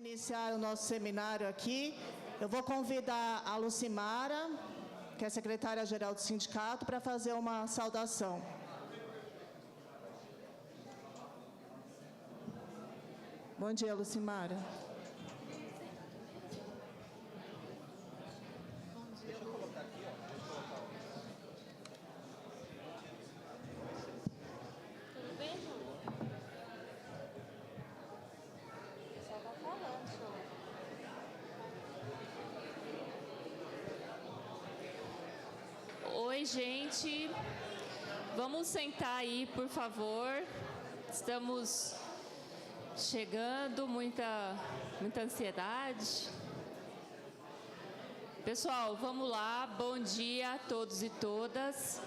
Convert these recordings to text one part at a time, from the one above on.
Iniciar o nosso seminário aqui, eu vou convidar a Lucimara, que é secretária-geral do sindicato, para fazer uma saudação. Bom dia, Lucimara. Deixa eu colocar aqui, ó. Tudo bem, Júlia? O pessoal tá falando, senhor. Oi, gente. Vamos sentar aí, por favor. Estamos chegando, muita ansiedade. Pessoal, vamos lá. Bom dia a todos e todas.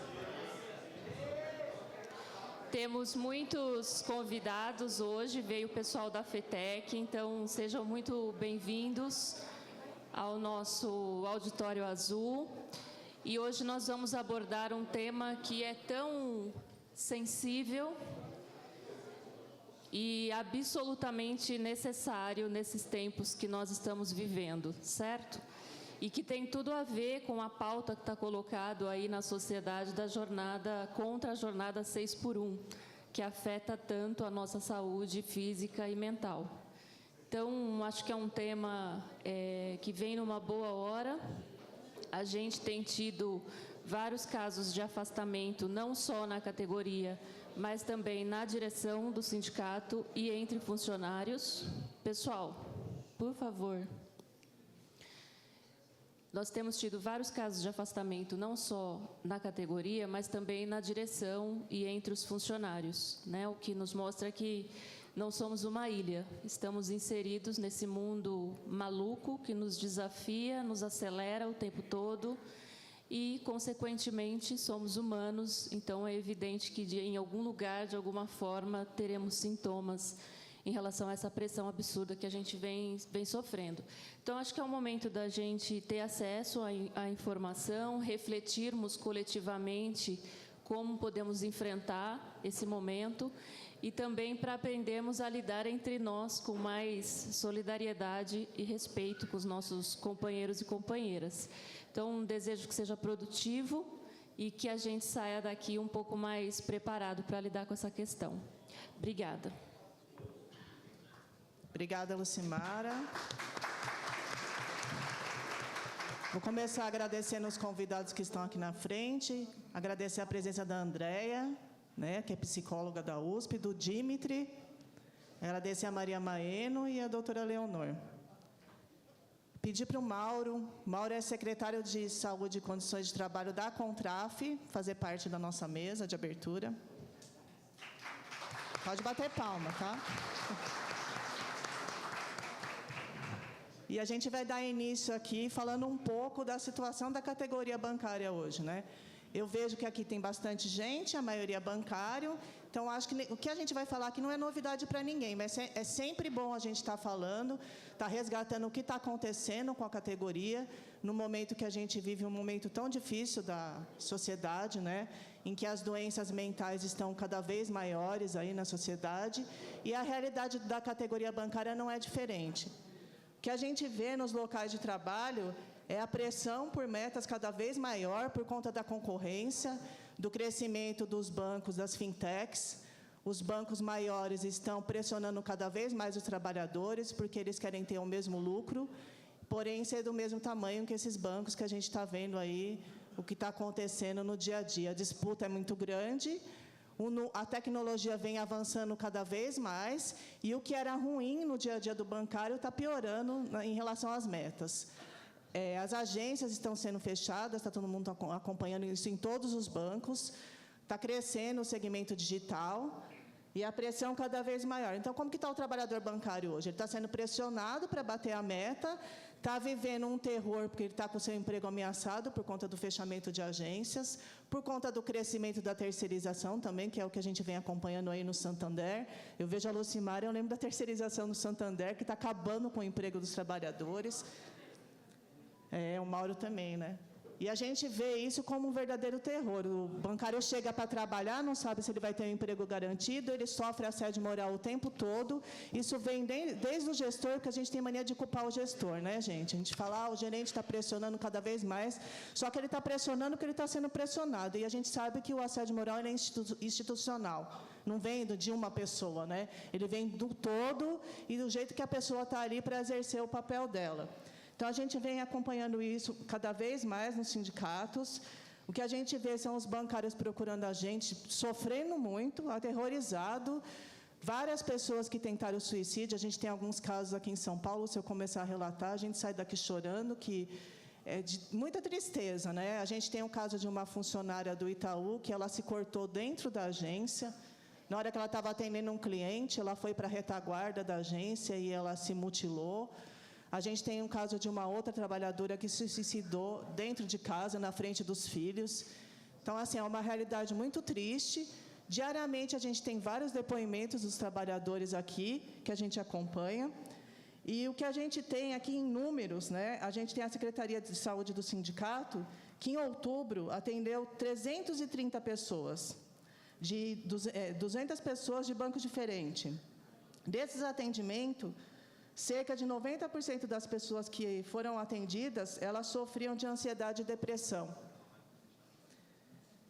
Temos muitos convidados hoje, veio o pessoal da FETEC, então sejam muito bem-vindos ao nosso Auditório Azul. E hoje nós vamos abordar um tema que é tão sensível e absolutamente necessário nesses tempos que nós estamos vivendo, certo? E que tem tudo a ver com a pauta que está colocado aí na sociedade da jornada, contra a jornada 6x1, que afeta tanto a nossa saúde física e mental. Então, acho que é um tema que vem numa boa hora. A gente tem tido vários casos de afastamento, não só na categoria, mas também na direção do sindicato e entre funcionários. Pessoal, por favor. Nós temos tido vários casos de afastamento, não só na categoria, mas também na direção e entre os funcionários, né? O que nos mostra que não somos uma ilha. Estamos inseridos nesse mundo maluco que nos desafia, nos acelera o tempo todo e, consequentemente, somos humanos. Então, é evidente que em algum lugar, de alguma forma, teremos sintomas em relação a essa pressão absurda que a gente vem sofrendo. Então, acho que é o momento da gente ter acesso à informação, refletirmos coletivamente como podemos enfrentar esse momento e também para aprendermos a lidar entre nós com mais solidariedade e respeito com os nossos companheiros e companheiras. Então, desejo que seja produtivo e que a gente saia daqui um pouco mais preparado para lidar com essa questão. Obrigada. Obrigada, Lucimara. Vou começar agradecendo os convidados que estão aqui na frente, agradecer a presença da Andréia, né, que é psicóloga da USP, do Dimitri, agradecer a Maria Maeno e a doutora Leonor. Pedir para o Mauro é secretário de Saúde e Condições de Trabalho da Contraf, fazer parte da nossa mesa de abertura. Pode bater palma, tá? E a gente vai dar início aqui falando um pouco da situação da categoria bancária hoje, né? Eu vejo que aqui tem bastante gente, a maioria bancário, então acho que o que a gente vai falar aqui não é novidade para ninguém, mas é sempre bom a gente estar falando, estar resgatando o que está acontecendo com a categoria, no momento que a gente vive um momento tão difícil da sociedade, né? Em que as doenças mentais estão cada vez maiores aí na sociedade, e a realidade da categoria bancária não é diferente. O que a gente vê nos locais de trabalho é a pressão por metas cada vez maior por conta da concorrência, do crescimento dos bancos, das fintechs. Os bancos maiores estão pressionando cada vez mais os trabalhadores porque eles querem ter o mesmo lucro, porém ser do mesmo tamanho que esses bancos que a gente está vendo aí, o que está acontecendo no dia a dia. A disputa é muito grande. A tecnologia vem avançando cada vez mais e o que era ruim no dia a dia do bancário está piorando em relação às metas. As agências estão sendo fechadas, está todo mundo acompanhando isso em todos os bancos, está crescendo o segmento digital e a pressão cada vez maior. Então, como que está o trabalhador bancário hoje? Ele está sendo pressionado para bater a meta, está vivendo um terror porque ele está com o seu emprego ameaçado por conta do fechamento de agências, por conta do crescimento da terceirização também, que é o que a gente vem acompanhando aí no Santander. Eu vejo a Lucimara, eu lembro da terceirização no Santander, que está acabando com o emprego dos trabalhadores. O Mauro também, né? E a gente vê isso como um verdadeiro terror. O bancário chega para trabalhar, não sabe se ele vai ter um emprego garantido, ele sofre assédio moral o tempo todo. Isso vem desde o gestor, que a gente tem mania de culpar o gestor, né, gente? A gente fala, o gerente está pressionando cada vez mais, só que ele está pressionando porque ele está sendo pressionado. E a gente sabe que o assédio moral é institucional, não vem de uma pessoa, né? Ele vem do todo e do jeito que a pessoa está ali para exercer o papel dela. Então, a gente vem acompanhando isso cada vez mais nos sindicatos. O que a gente vê são os bancários procurando a gente, sofrendo muito, aterrorizado. Várias pessoas que tentaram suicídio, a gente tem alguns casos aqui em São Paulo, se eu começar a relatar, a gente sai daqui chorando, que é de muita tristeza, né? A gente tem o caso de uma funcionária do Itaú, que ela se cortou dentro da agência. Na hora que ela estava atendendo um cliente, ela foi para a retaguarda da agência e ela se mutilou. A gente tem um caso de uma outra trabalhadora que se suicidou dentro de casa, na frente dos filhos. Então, assim, é uma realidade muito triste. Diariamente, a gente tem vários depoimentos dos trabalhadores aqui, que a gente acompanha. E o que a gente tem aqui em números, né? A gente tem a Secretaria de Saúde do sindicato, que em outubro atendeu 330 pessoas, de 200 pessoas de banco diferente. Desses atendimentos, cerca de 90% das pessoas que foram atendidas, elas sofriam de ansiedade e depressão.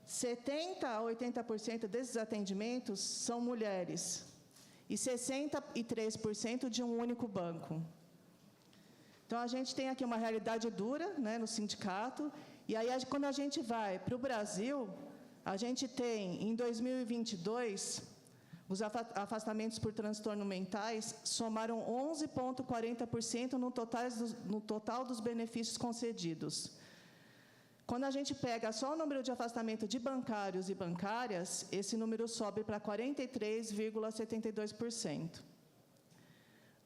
70% a 80% desses atendimentos são mulheres e 63% de um único banco. Então, a gente tem aqui uma realidade dura, né, no sindicato, e aí, quando a gente vai para o Brasil, a gente tem, em 2022, os afastamentos por transtornos mentais somaram 11,40% no total dos benefícios concedidos. Quando a gente pega só o número de afastamento de bancários e bancárias, esse número sobe para 43,72%.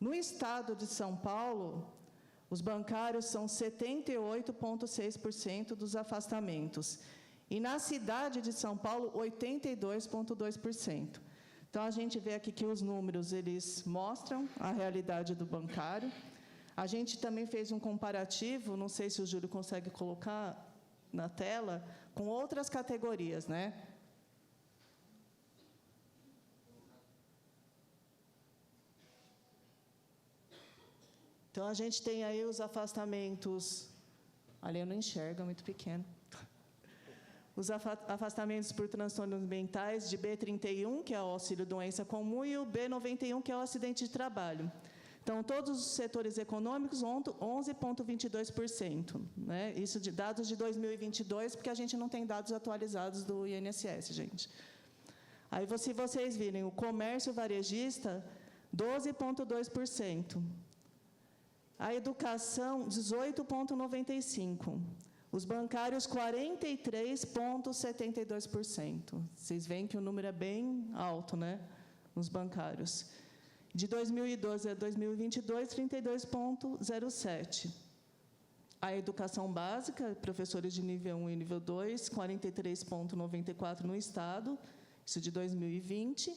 No estado de São Paulo, os bancários são 78,6% dos afastamentos. E na cidade de São Paulo, 82,2%. Então, a gente vê aqui que os números, eles mostram a realidade do bancário. A gente também fez um comparativo, não sei se o Júlio consegue colocar na tela, com outras categorias, né? Então, a gente tem aí os afastamentos... Ali eu não enxergo, é muito pequeno. Os afastamentos por transtornos mentais de B31, que é o auxílio-doença comum, e o B91, que é o acidente de trabalho. Então, todos os setores econômicos, 11,22%. Né? Isso de dados de 2022, porque a gente não tem dados atualizados do INSS, gente. Aí, se vocês virem, o comércio varejista, 12,2%. A educação, 18,95%. Os bancários, 43,72%. Vocês veem que o número é bem alto, né, nos bancários. De 2012 a 2022, 32,07%. A educação básica, professores de nível 1 e nível 2, 43,94% no estado, isso de 2020.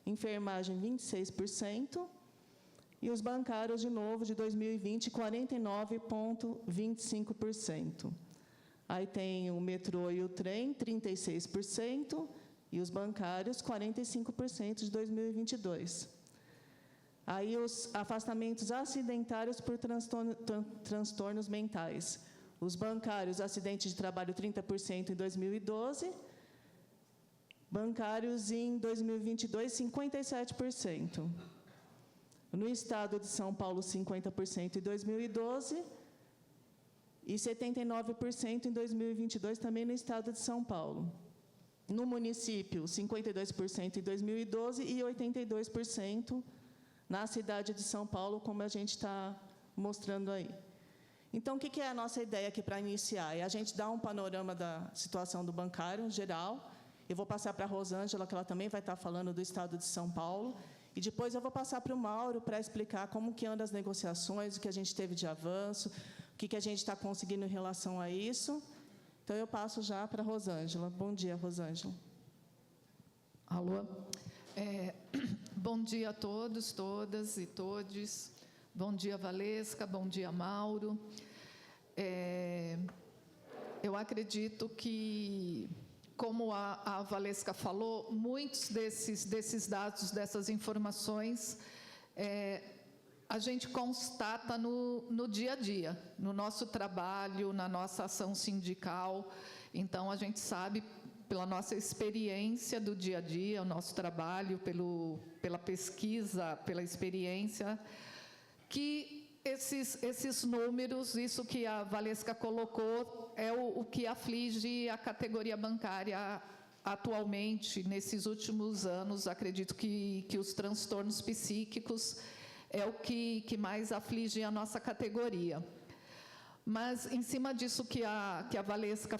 Enfermagem, 26%. E os bancários, de novo, de 2020, 49,25%. Aí tem o metrô e o trem, 36%, e os bancários, 45% de 2022. Aí os afastamentos acidentários por transtornos mentais. Os bancários, acidente de trabalho, 30% em 2012. Bancários, em 2022, 57%. No estado de São Paulo, 50% em 2012. E 79% em 2022, também no estado de São Paulo. No município, 52% em 2012 e 82% na cidade de São Paulo, como a gente está mostrando aí. Então, o que é a nossa ideia aqui para iniciar? É a gente dar um panorama da situação do bancário geral. Eu vou passar para a Rosângela, que ela também vai estar falando do estado de São Paulo. E depois eu vou passar para o Mauro para explicar como que andam as negociações, o que a gente teve de avanço, o que a gente está conseguindo em relação a isso. Então, eu passo já para a Rosângela. Bom dia, Rosângela. Alô? Bom dia a todos, todas e todes. Bom dia, Valesca. Bom dia, Mauro. eu acredito que, como a Valesca falou, muitos desses dados, dessas informações, a gente constata no dia a dia, no nosso trabalho, na nossa ação sindical. Então, a gente sabe, pela nossa experiência do dia a dia, o nosso trabalho, pela pesquisa, pela experiência, que esses números, isso que a Valesca colocou, é o que aflige a categoria bancária atualmente, nesses últimos anos. Acredito que os transtornos psíquicos é o que mais aflige a nossa categoria. Mas, em cima disso que a Valesca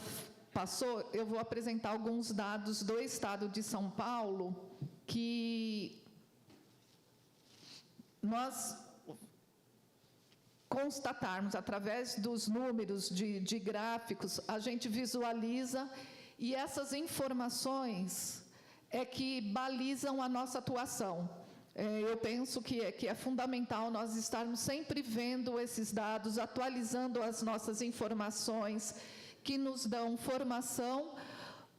passou, eu vou apresentar alguns dados do Estado de São Paulo, que nós constatarmos, através dos números de gráficos, a gente visualiza, e essas informações é que balizam a nossa atuação. Eu penso que é fundamental nós estarmos sempre vendo esses dados, atualizando as nossas informações, que nos dão formação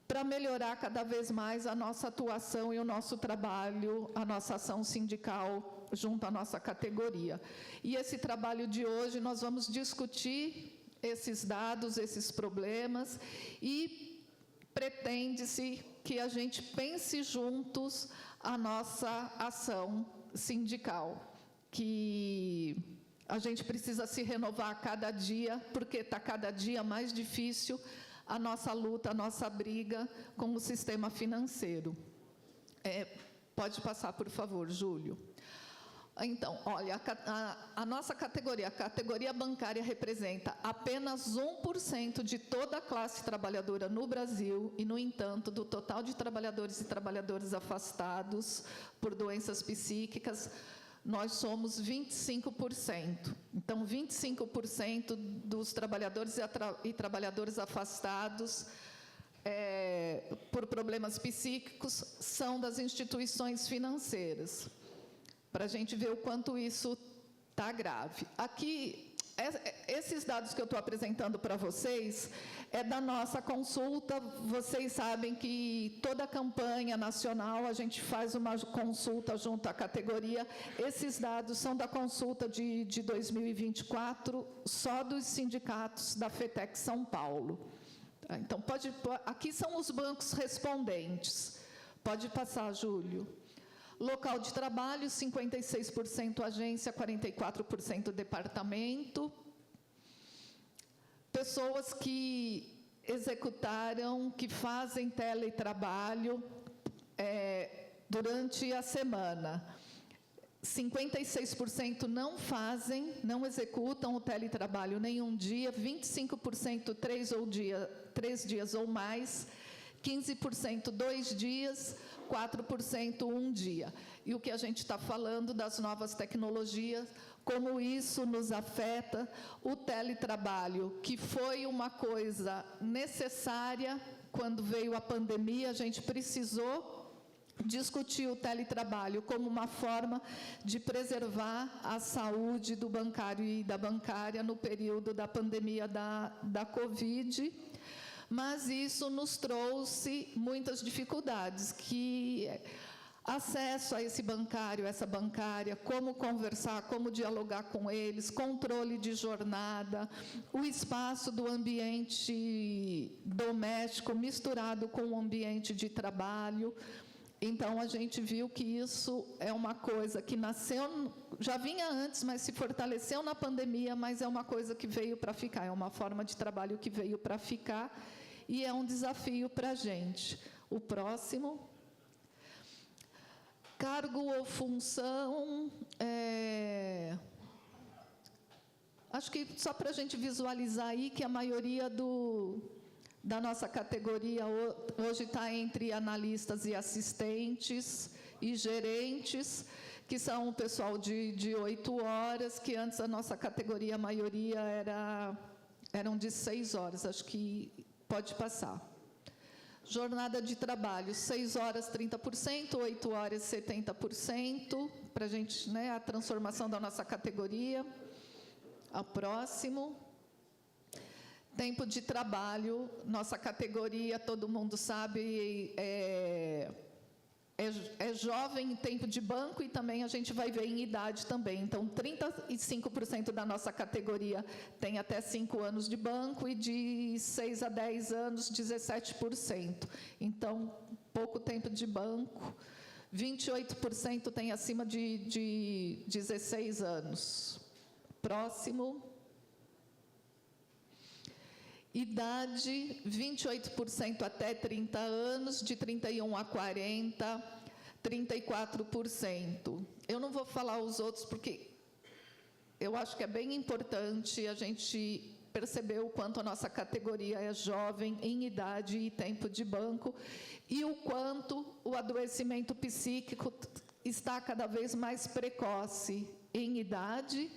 para melhorar cada vez mais a nossa atuação e o nosso trabalho, a nossa ação sindical junto à nossa categoria. E esse trabalho de hoje, nós vamos discutir esses dados, esses problemas, e pretende-se que a gente pense juntos a nossa ação sindical, que a gente precisa se renovar a cada dia, porque está cada dia mais difícil a nossa luta, a nossa briga com o sistema financeiro. Pode passar, por favor, Júlio. Então, olha, a nossa categoria, a categoria bancária, representa apenas 1% de toda a classe trabalhadora no Brasil e, no entanto, do total de trabalhadores e trabalhadoras afastados por doenças psíquicas, nós somos 25%. Então, 25% dos trabalhadores e trabalhadoras afastados por problemas psíquicos são das instituições financeiras, para a gente ver o quanto isso está grave. Aqui, esses dados que eu estou apresentando para vocês é da nossa consulta. Vocês sabem que toda campanha nacional a gente faz uma consulta junto à categoria. Esses dados são da consulta de 2024, só dos sindicatos da FETEC São Paulo. Então, aqui são os bancos respondentes. Pode passar, Júlio. Local de trabalho, 56% agência, 44% departamento. Pessoas que executaram, que fazem teletrabalho durante a semana. 56% não fazem, não executam o teletrabalho nenhum dia, 25% 3 dias ou mais, 15% 2 dias, 4% 1 dia. E o que a gente está falando das novas tecnologias, como isso nos afeta, o teletrabalho, que foi uma coisa necessária quando veio a pandemia, a gente precisou discutir o teletrabalho como uma forma de preservar a saúde do bancário e da bancária no período da pandemia da Covid. Mas isso nos trouxe muitas dificuldades, que acesso a esse bancário, essa bancária, como conversar, como dialogar com eles, controle de jornada, o espaço do ambiente doméstico misturado com o ambiente de trabalho. Então, a gente viu que isso é uma coisa que nasceu, já vinha antes, mas se fortaleceu na pandemia, mas é uma coisa que veio para ficar, é uma forma de trabalho que veio para ficar, e é um desafio para a gente. O próximo. Cargo ou função. Acho que só para a gente visualizar aí que a maioria da nossa categoria hoje está entre analistas e assistentes e gerentes, que são o pessoal de 8 horas, que antes a nossa categoria, a maioria eram de 6 horas. Acho que pode passar. Jornada de trabalho, 6 horas 30%, 8 horas 70%, para a gente, né, a transformação da nossa categoria. A próximo. Tempo de trabalho, nossa categoria, todo mundo sabe, é jovem em tempo de banco e também a gente vai ver em idade também. Então, 35% da nossa categoria tem até 5 anos de banco e de 6 a 10 anos, 17%. Então, pouco tempo de banco. 28% tem acima de 16 anos. Próximo. Idade, 28% até 30 anos, de 31 a 40, 34%. Eu não vou falar os outros, porque eu acho que é bem importante a gente perceber o quanto a nossa categoria é jovem em idade e tempo de banco, e o quanto o adoecimento psíquico está cada vez mais precoce em idade,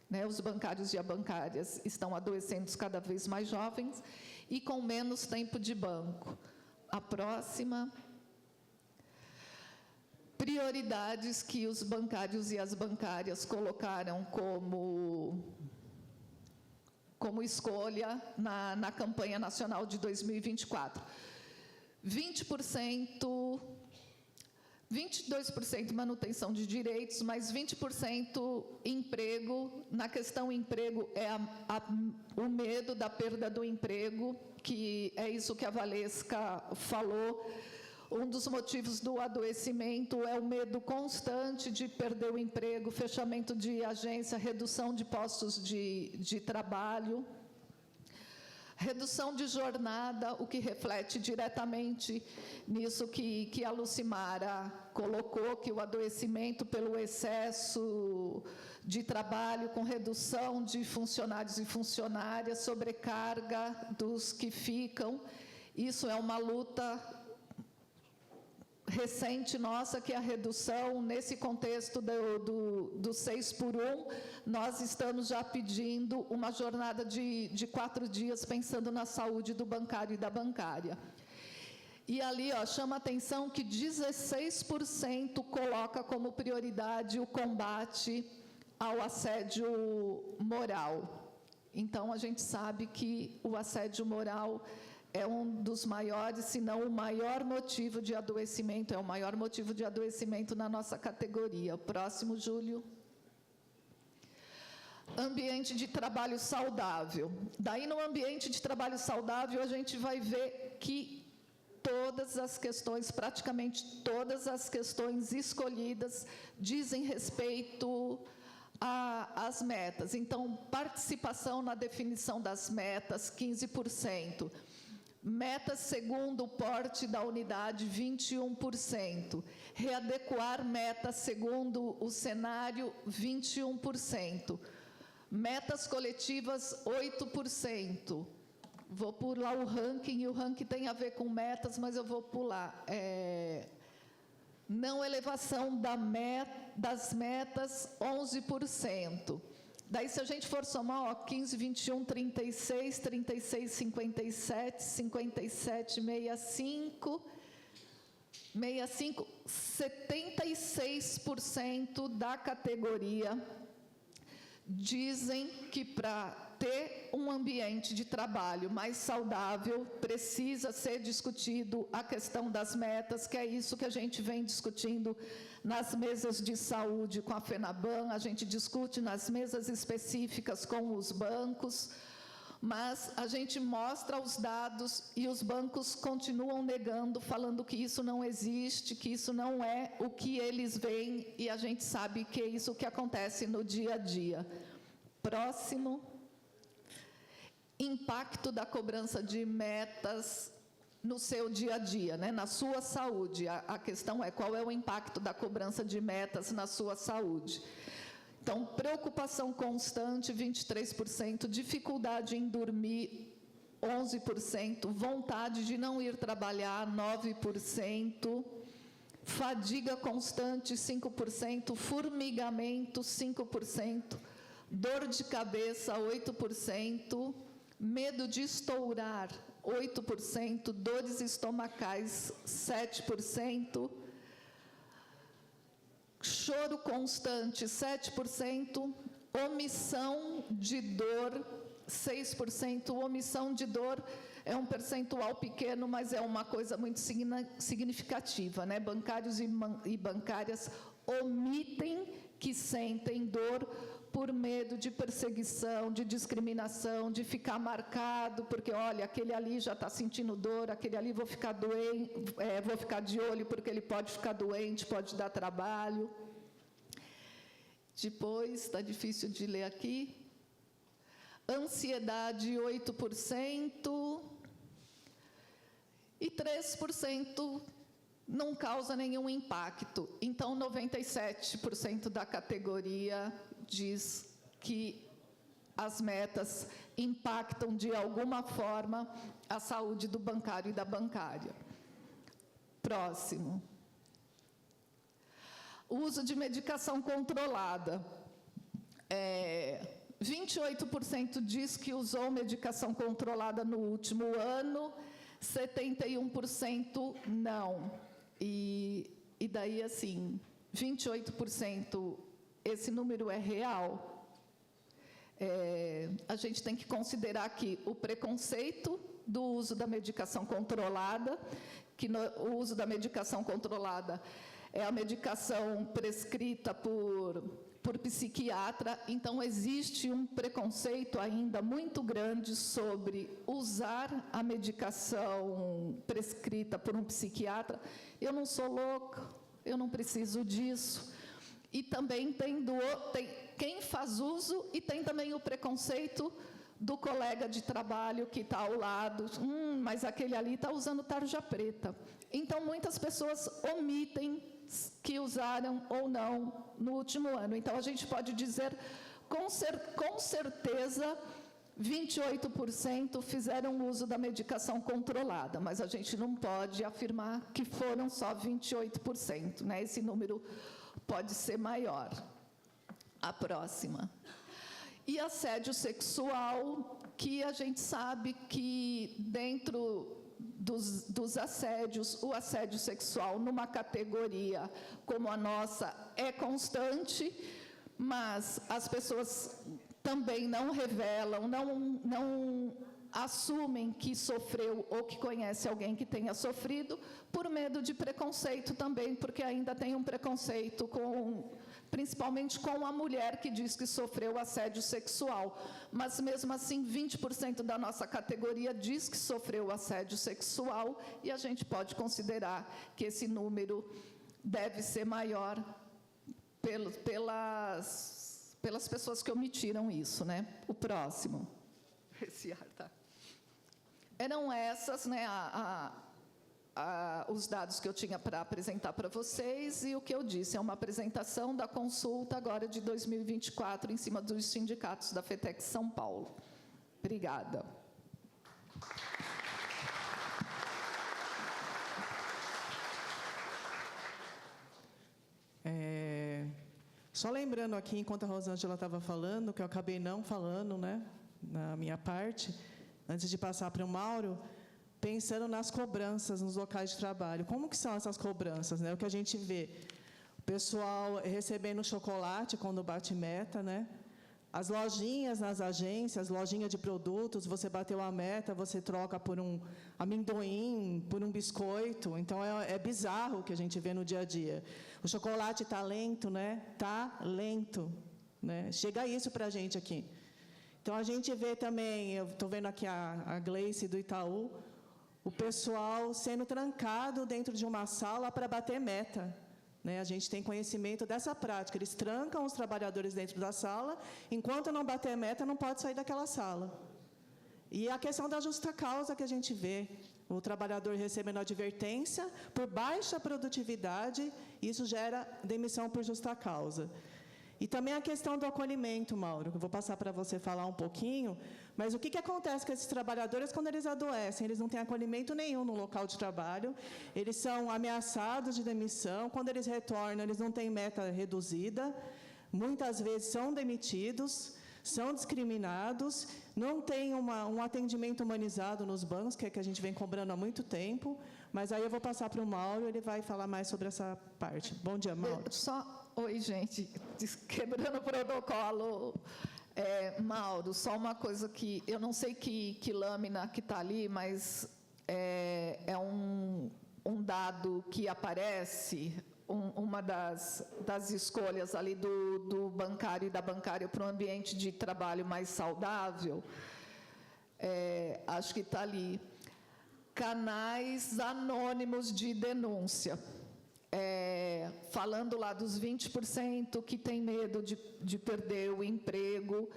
né, os bancários e as bancárias estão adoecendo cada vez mais jovens e com menos tempo de banco. A próxima. Prioridades que os bancários e as bancárias colocaram como escolha na campanha nacional de 2024. 22% manutenção de direitos, mas 20% emprego. Na questão emprego, é o medo da perda do emprego, que é isso que a Valesca falou. Um dos motivos do adoecimento é o medo constante de perder o emprego, fechamento de agência, redução de postos de trabalho. Redução de jornada, o que reflete diretamente nisso que a Lucimara colocou, que o adoecimento pelo excesso de trabalho, com redução de funcionários e funcionárias, sobrecarga dos que ficam. Isso é uma luta recente nossa, que é a redução, nesse contexto do 6x1, nós estamos já pedindo uma jornada de 4 dias, pensando na saúde do bancário e da bancária. E ali, chama a atenção que 16% coloca como prioridade o combate ao assédio moral. Então, a gente sabe que o assédio moral é um dos maiores, se não o maior motivo de adoecimento, é o maior motivo de adoecimento na nossa categoria. O próximo, Júlio. Ambiente de trabalho saudável. Daí, no ambiente de trabalho saudável, a gente vai ver que todas as questões, praticamente todas as questões escolhidas, dizem respeito às metas. Então, participação na definição das metas, 15%. Metas segundo o porte da unidade, 21%. Readequar metas segundo o cenário, 21%. Metas coletivas, 8%. Vou pular o ranking, e o ranking tem a ver com metas, mas eu vou pular. Não elevação das metas, 11%. Daí, se a gente for somar, 15, 21, 36, 36, 57, 57, 65, 76% da categoria dizem que para ter um ambiente de trabalho mais saudável, precisa ser discutido a questão das metas, que é isso que a gente vem discutindo nas mesas de saúde com a FENABAN, a gente discute nas mesas específicas com os bancos, mas a gente mostra os dados e os bancos continuam negando, falando que isso não existe, que isso não é o que eles veem, e a gente sabe que é isso que acontece no dia a dia. Próximo. Impacto da cobrança de metas no seu dia a dia, né? Na sua saúde. A questão é qual é o impacto da cobrança de metas na sua saúde. Então, preocupação constante, 23%, dificuldade em dormir, 11%, vontade de não ir trabalhar, 9%, fadiga constante, 5%, formigamento, 5%, dor de cabeça, 8%, medo de estourar, 8%, dores estomacais, 7%, choro constante, 7%, omissão de dor, 6%. Omissão de dor é um percentual pequeno, mas é uma coisa muito significativa, né? Bancários e bancárias omitem que sentem dor por medo de perseguição, de discriminação, de ficar marcado, porque, olha, aquele ali já está sentindo dor, aquele ali vou ficar doente, vou ficar de olho porque ele pode ficar doente, pode dar trabalho. Depois, está difícil de ler aqui. Ansiedade, 8%. E 3% não causa nenhum impacto. Então, 97% da categoria diz que as metas impactam de alguma forma a saúde do bancário e da bancária. Próximo. O uso de medicação controlada. 28% diz que usou medicação controlada no último ano, 71% não. E daí, assim, 28%, esse número é real. A gente tem que considerar aqui o preconceito do uso da medicação controlada, que o uso da medicação controlada é a medicação prescrita por psiquiatra, então existe um preconceito ainda muito grande sobre usar a medicação prescrita por um psiquiatra. Eu não sou louca, eu não preciso disso. E também tem quem faz uso e tem também o preconceito do colega de trabalho que está ao lado. Mas aquele ali está usando tarja preta. Então, muitas pessoas omitem que usaram ou não no último ano. Então, a gente pode dizer, com certeza, 28% fizeram uso da medicação controlada, mas a gente não pode afirmar que foram só 28%, né? Esse número pode ser maior. A próxima. E assédio sexual, que a gente sabe que dentro dos assédios, o assédio sexual numa categoria como a nossa é constante, mas as pessoas também não revelam, não assumem que sofreu ou que conhece alguém que tenha sofrido, por medo de preconceito também, porque ainda tem um preconceito principalmente com a mulher que diz que sofreu assédio sexual. Mas, mesmo assim, 20% da nossa categoria diz que sofreu assédio sexual, e a gente pode considerar que esse número deve ser maior pelas pessoas que omitiram isso, né? O próximo. Esse ar tá. Eram essas, né, os dados que eu tinha para apresentar para vocês, e o que eu disse é uma apresentação da consulta agora de 2024 em cima dos sindicatos da FETEC São Paulo. Obrigada. Só lembrando aqui, enquanto a Rosângela estava falando, que eu acabei não falando, né, na minha parte, antes de passar para o Mauro, pensando nas cobranças nos locais de trabalho. Como que são essas cobranças, né? O que a gente vê, o pessoal recebendo chocolate quando bate meta, né? As lojinhas nas agências, lojinha de produtos, você bateu a meta, você troca por um amendoim, por um biscoito. Então, é bizarro o que a gente vê no dia a dia. O chocolate está lento, né? Está lento, né? Chega isso para a gente aqui. Então, a gente vê também, eu estou vendo aqui a Gleice do Itaú, o pessoal sendo trancado dentro de uma sala para bater meta. A gente tem conhecimento dessa prática. Eles trancam os trabalhadores dentro da sala, enquanto não bater meta, não pode sair daquela sala. E a questão da justa causa que a gente vê, o trabalhador recebendo advertência por baixa produtividade, isso gera demissão por justa causa. E também a questão do acolhimento, Mauro, que eu vou passar para você falar um pouquinho, mas o que acontece com esses trabalhadores quando eles adoecem? Eles não têm acolhimento nenhum no local de trabalho, eles são ameaçados de demissão, quando eles retornam, eles não têm meta reduzida, muitas vezes são demitidos, são discriminados, não tem um atendimento humanizado nos bancos, que é que a gente vem cobrando há muito tempo, mas aí eu vou passar para o Mauro, ele vai falar mais sobre essa parte. Bom dia, Mauro. Oi, gente, quebrando o protocolo. Mauro, só uma coisa que eu não sei que lâmina que está ali, mas é um dado que aparece, uma das escolhas ali do bancário e da bancária para um ambiente de trabalho mais saudável, acho que está ali, canais anônimos de denúncia. Falando lá dos 20% que tem medo de perder o emprego,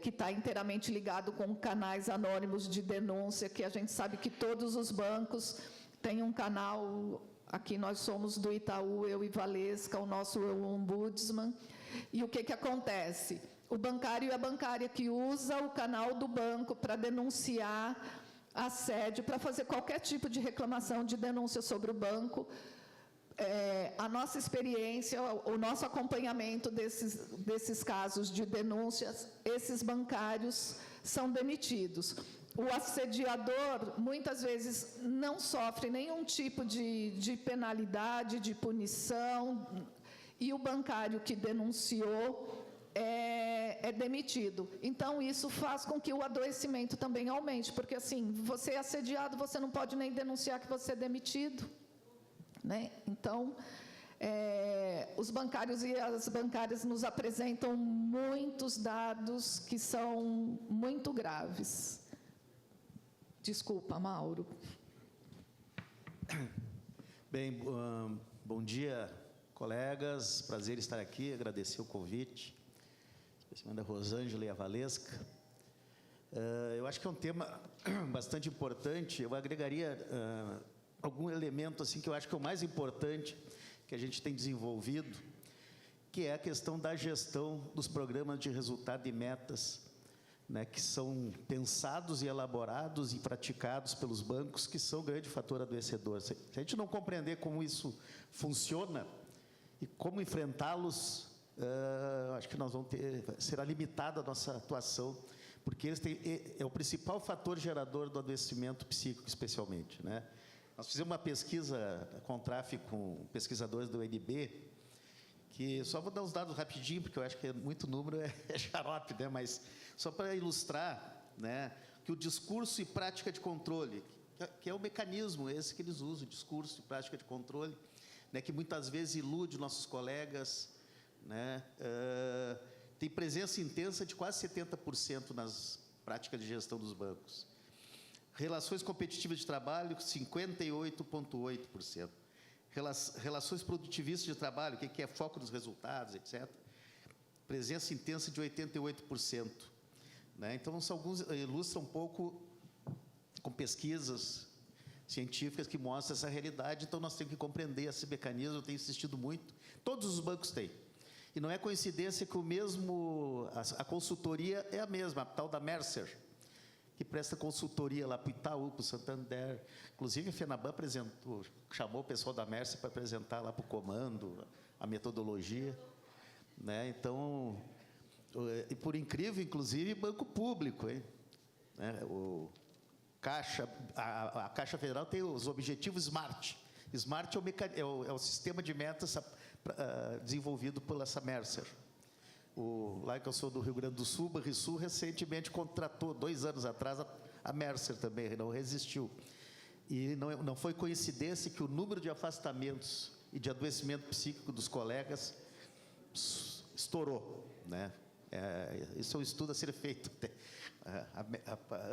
que está inteiramente ligado com canais anônimos de denúncia, que a gente sabe que todos os bancos têm um canal, aqui nós somos do Itaú, eu e Valesca, o nosso ombudsman, e o que acontece? O bancário e a bancária que usa o canal do banco para denunciar assédio, para fazer qualquer tipo de reclamação, de denúncia sobre o banco, a nossa experiência, o nosso acompanhamento desses casos de denúncias, esses bancários são demitidos. O assediador, muitas vezes, não sofre nenhum tipo de penalidade, de punição, e o bancário que denunciou é demitido. Então, isso faz com que o adoecimento também aumente, porque, assim, você é assediado, você não pode nem denunciar que você é demitido. Né? Então, os bancários e as bancárias nos apresentam muitos dados que são muito graves. Desculpa, Mauro. Bem, bom dia, colegas. Prazer estar aqui, agradecer o convite, especialmente a Rosângela e a Valesca. Eu acho que é um tema bastante importante. Eu agregaria algum elemento assim que eu acho que é o mais importante que a gente tem desenvolvido, que é a questão da gestão dos programas de resultado e metas, né, que são pensados e elaborados e praticados pelos bancos, que são um grande fator adoecedor. Se a gente não compreender como isso funciona e como enfrentá-los, acho que nós vamos será limitada a nossa atuação, porque eles é o principal fator gerador do adoecimento psíquico, especialmente, né? Nós fizemos uma pesquisa com tráfego com pesquisadores do UNB, que só vou dar os dados rapidinho, porque eu acho que muito número é xarope, né? Mas só para ilustrar, né, que o discurso e prática de controle, que é o mecanismo esse que eles usam, discurso e prática de controle, né, que muitas vezes ilude nossos colegas, né, tem presença intensa de quase 70% nas práticas de gestão dos bancos. Relações competitivas de trabalho, 58,8%. Relações produtivistas de trabalho, o que é foco dos resultados, etc. Presença intensa de 88%. Né? Então, alguns ilustram um pouco com pesquisas científicas que mostram essa realidade. Então, nós temos que compreender esse mecanismo. Eu tenho insistido muito. Todos os bancos têm. E não é coincidência que a consultoria é a mesma, a tal da Mercer, que presta consultoria lá para o Itaú, para o Santander. Inclusive, a FENABAN chamou o pessoal da Mercer para apresentar lá para o comando a metodologia. Né? Então, e por incrível, inclusive, banco público. Hein? Né? A Caixa Federal tem os objetivos SMART. SMART é o sistema de metas desenvolvido pela essa Mercer. Lá que eu sou do Rio Grande do Sul, Banrisul, recentemente contratou, 2 anos atrás, a Mercer também, não resistiu. E não foi coincidência que o número de afastamentos e de adoecimento psíquico dos colegas estourou. Né? Isso é um estudo a ser feito,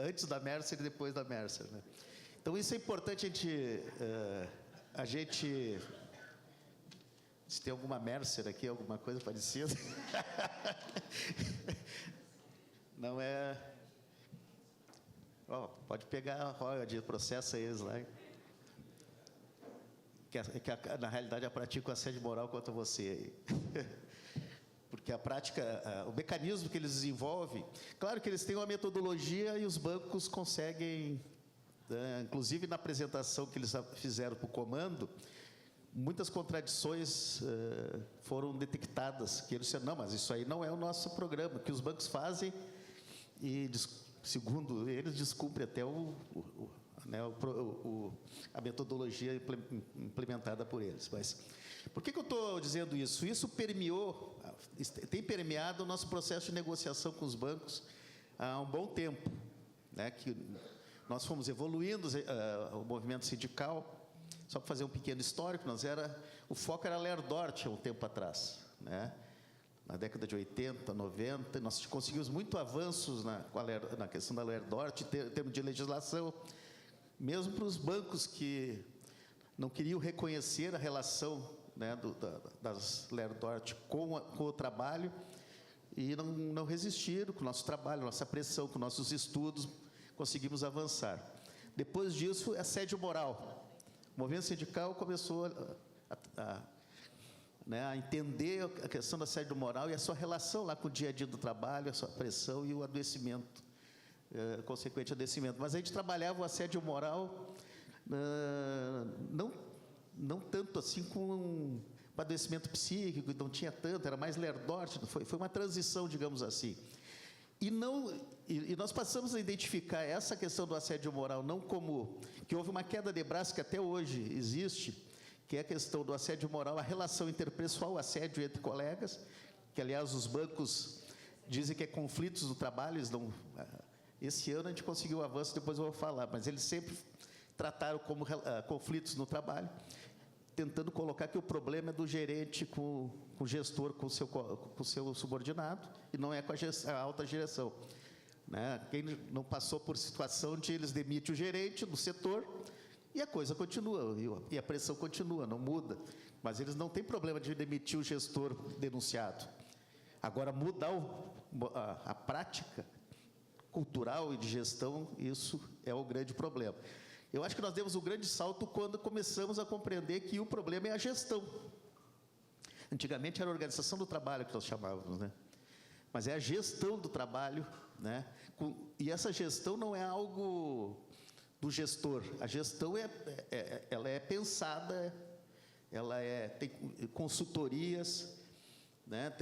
antes da Mercer e depois da Mercer. Né? Então, isso é importante a gente se tem alguma Mercer aqui, alguma coisa parecida. Não é... pode pegar a royalty, processa eles lá. Que na realidade, pratica o assédio moral contra você. Porque a prática, o mecanismo que eles desenvolvem... Claro que eles têm uma metodologia e os bancos conseguem... inclusive, na apresentação que eles fizeram para o comando, muitas contradições foram detectadas, que eles disseram, não, mas isso aí não é o nosso programa, que os bancos fazem e, segundo eles, descumpre até a metodologia implementada por eles. Mas por que eu estou dizendo isso? Isso permeou tem permeado o nosso processo de negociação com os bancos há um bom tempo, né? Que nós fomos evoluindo o movimento sindical. Só para fazer um pequeno histórico, o foco era a Lerdort há um tempo atrás, né? Na década de 80, 90, nós conseguimos muito avanços na questão da Lerdort, em termos de legislação, mesmo para os bancos que não queriam reconhecer a relação, né, das Lerdort com o trabalho, e não resistiram com o nosso trabalho, nossa pressão, com nossos estudos, conseguimos avançar. Depois disso, assédio moral. O movimento sindical começou a entender a questão do assédio moral e a sua relação lá com o dia a dia do trabalho, a sua pressão e o adoecimento, consequente adoecimento. Mas a gente trabalhava o assédio moral não tanto assim com adoecimento psíquico, não tinha tanto, era mais Lerdort, foi uma transição, digamos assim. E nós passamos a identificar essa questão do assédio moral não como que houve uma queda de braço que até hoje existe, que é a questão do assédio moral, a relação interpessoal, o assédio entre colegas, que, aliás, os bancos dizem que é conflitos do trabalho, esse ano a gente conseguiu um avanço, depois eu vou falar, mas eles sempre trataram como conflitos no trabalho, tentando colocar que o problema é do gerente com o gestor, com o seu subordinado, e não é com a alta direção, né? Quem não passou por situação de eles demitem o gerente do setor, e a coisa continua, e a pressão continua, não muda. Mas eles não têm problema de demitir o gestor denunciado. Agora, mudar a prática cultural e de gestão, isso é o grande problema. Eu acho que nós demos um grande salto quando começamos a compreender que o problema é a gestão. Antigamente era a organização do trabalho que nós chamávamos, né? Mas é a gestão do trabalho, né? E essa gestão não é algo do gestor. A gestão ela é pensada, tem consultorias, né?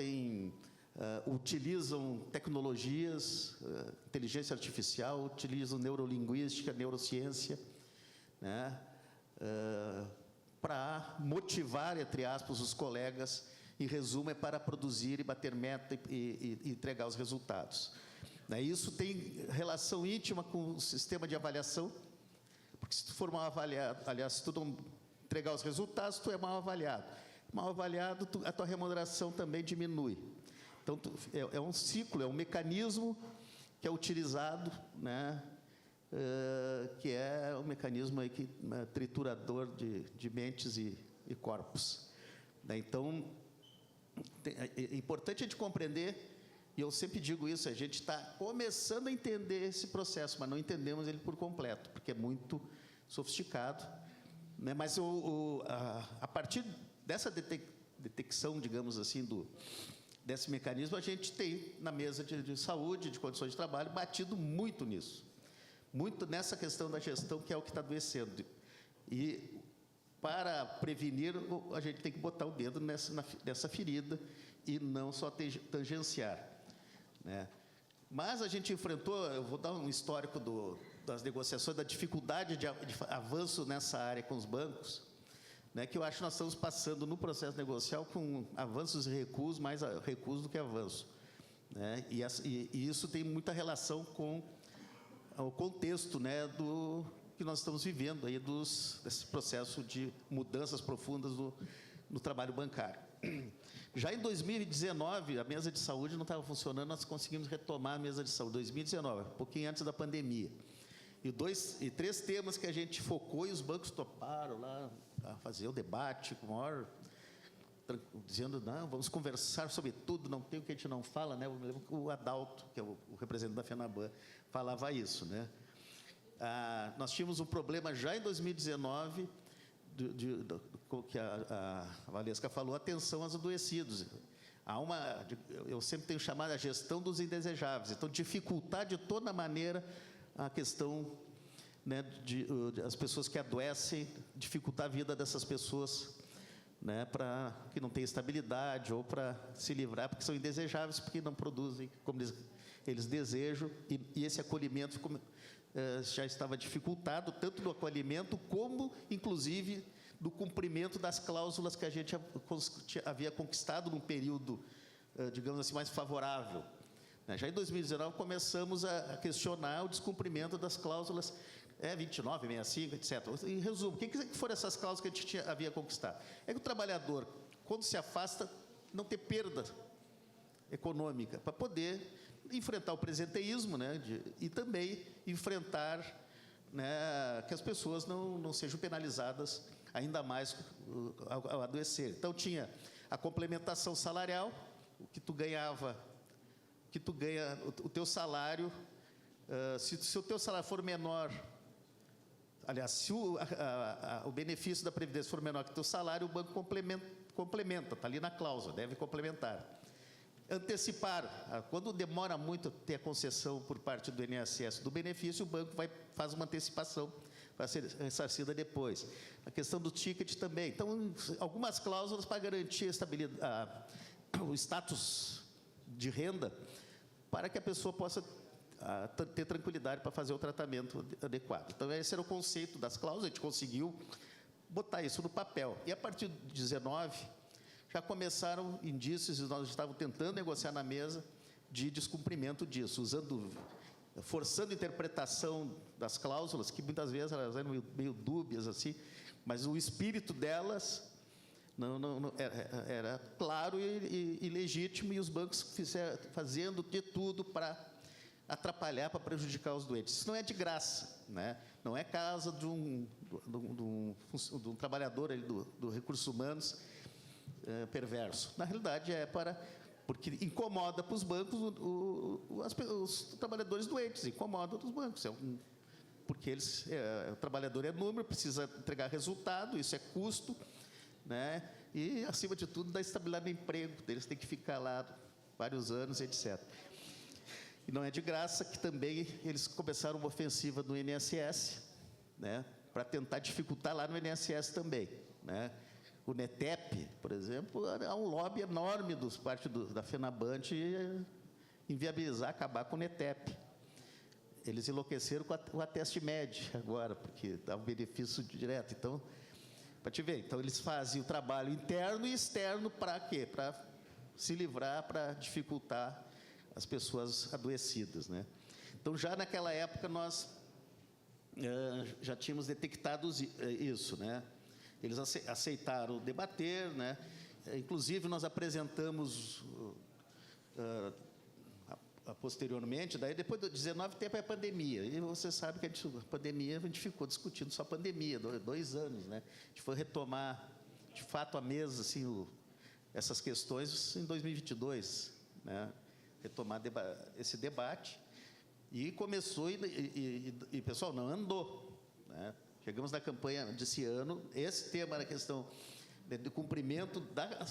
Utilizam tecnologias, inteligência artificial, utilizam neurolinguística, neurociência, né? Para motivar, entre aspas, os colegas. Em resumo, é para produzir e bater meta e entregar os resultados. Isso tem relação íntima com o sistema de avaliação, porque se tu for mal avaliado, aliás, se tu não entregar os resultados, tu é mal avaliado. Mal avaliado, a tua remuneração também diminui. Então, é um ciclo, é um mecanismo que é utilizado, né, que é um mecanismo aí triturador de mentes e corpos. Então, é importante a gente compreender, e eu sempre digo isso, a gente está começando a entender esse processo, mas não entendemos ele por completo, porque é muito sofisticado, né? Mas a partir dessa detecção, digamos assim, desse mecanismo, a gente tem, na mesa de saúde, de condições de trabalho, batido muito nisso, muito nessa questão da gestão, que é o que está adoecendo. E, para prevenir, a gente tem que botar o dedo nessa ferida e não só tangenciar, né? Mas a gente enfrentou, eu vou dar um histórico das negociações, da dificuldade de avanço nessa área com os bancos, né, que eu acho que nós estamos passando no processo negocial com avanços e recuos, mais recuos do que avanço, né? E isso tem muita relação com o contexto, né, que nós estamos vivendo aí desse processo de mudanças profundas no trabalho bancário. Já em 2019, a mesa de saúde não estava funcionando, nós conseguimos retomar a mesa de saúde, 2019, um pouquinho antes da pandemia. E 3 temas que a gente focou e os bancos toparam lá a fazer o debate com o maior, dizendo, não, vamos conversar sobre tudo, não tem o que a gente não fala, né? Eu me lembro que o Adalto, que é o representante da FENABAN, falava isso, né? Nós tínhamos um problema já em 2019, que a Valesca falou, atenção aos adoecidos. Eu sempre tenho chamado a gestão dos indesejáveis, então dificultar de toda maneira a questão, né, as pessoas que adoecem, dificultar a vida dessas pessoas, né, para que não tenham estabilidade ou para se livrar, porque são indesejáveis, porque não produzem como eles desejam, e esse acolhimento já estava dificultado, tanto do acolhimento como, inclusive, do cumprimento das cláusulas que a gente havia conquistado num período digamos assim, mais favorável. Já em 2019, começamos a questionar o descumprimento das cláusulas 29, 65, etc. Em resumo, o que foram essas cláusulas que a gente havia conquistado? É que o trabalhador, quando se afasta, não ter perda econômica, para poder enfrentar o presenteísmo, né, e também enfrentar, né, que as pessoas não sejam penalizadas ainda mais ao adoecer. Então, tinha a complementação salarial, o que tu ganhava, o teu salário, se o teu salário for menor, aliás, se o benefício da Previdência for menor que o teu salário, o banco complementa, está ali na cláusula, deve complementar. Antecipar, quando demora muito ter a concessão por parte do INSS do benefício, o banco faz uma antecipação para ser ressarcida depois. A questão do ticket também. Então, algumas cláusulas para garantir a estabilidade, o status de renda, para que a pessoa possa ter tranquilidade para fazer o tratamento adequado. Então, esse era o conceito das cláusulas, a gente conseguiu botar isso no papel. E, a partir de 19, já começaram indícios, e nós estávamos tentando negociar na mesa, de descumprimento disso, forçando a interpretação das cláusulas, que muitas vezes elas eram meio dúbias, assim, mas o espírito delas era claro e legítimo, e os bancos fazendo de tudo para atrapalhar, para prejudicar os doentes. Isso não é de graça, né? Não é casa de um trabalhador ali do recursos humanos perverso. Na realidade, porque incomoda para os bancos os trabalhadores doentes, incomoda os bancos. Porque o trabalhador é número, precisa entregar resultado, isso é custo, né? E, acima de tudo, dá estabilidade no emprego, eles têm que ficar lá vários anos, etc. E não é de graça que também eles começaram uma ofensiva no INSS, né, para tentar dificultar lá no INSS também, né? O NETEP, por exemplo, há um lobby enorme dos parte da FENABANT inviabilizar, acabar com o NETEP. Eles enlouqueceram com o Ateste Med agora, porque dá um benefício direto. Então, para te ver, então eles fazem o trabalho interno e externo para quê? Para se livrar, para dificultar as pessoas adoecidas, né? Então, já naquela época, nós já tínhamos detectado isso, né? Eles aceitaram debater, né? Inclusive, nós apresentamos posteriormente, daí depois de 19 tempo é a pandemia, e você sabe que a pandemia, a gente ficou discutindo só a pandemia, 2 anos, né? A gente foi retomar, de fato, à mesa, assim, essas questões em 2022, né? Retomar esse debate, e começou, e pessoal, não andou, né? Chegamos na campanha desse ano, esse tema era a questão do cumprimento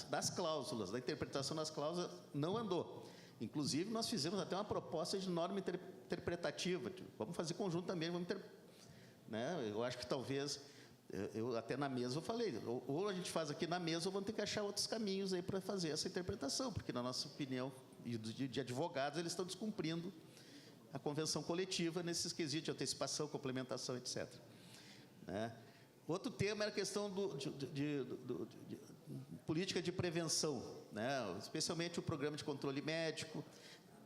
das cláusulas, da interpretação das cláusulas, não andou. Inclusive, nós fizemos até uma proposta de norma interpretativa, vamos fazer conjuntamente, né? Eu acho que talvez, eu até na mesa eu falei, ou a gente faz aqui na mesa, ou vamos ter que achar outros caminhos aí para fazer essa interpretação, porque, na nossa opinião, e de advogados, eles estão descumprindo a convenção coletiva nesses quesitos de antecipação, complementação, etc. Né? Outro tema era a questão de política de prevenção, né? Especialmente o programa de controle médico,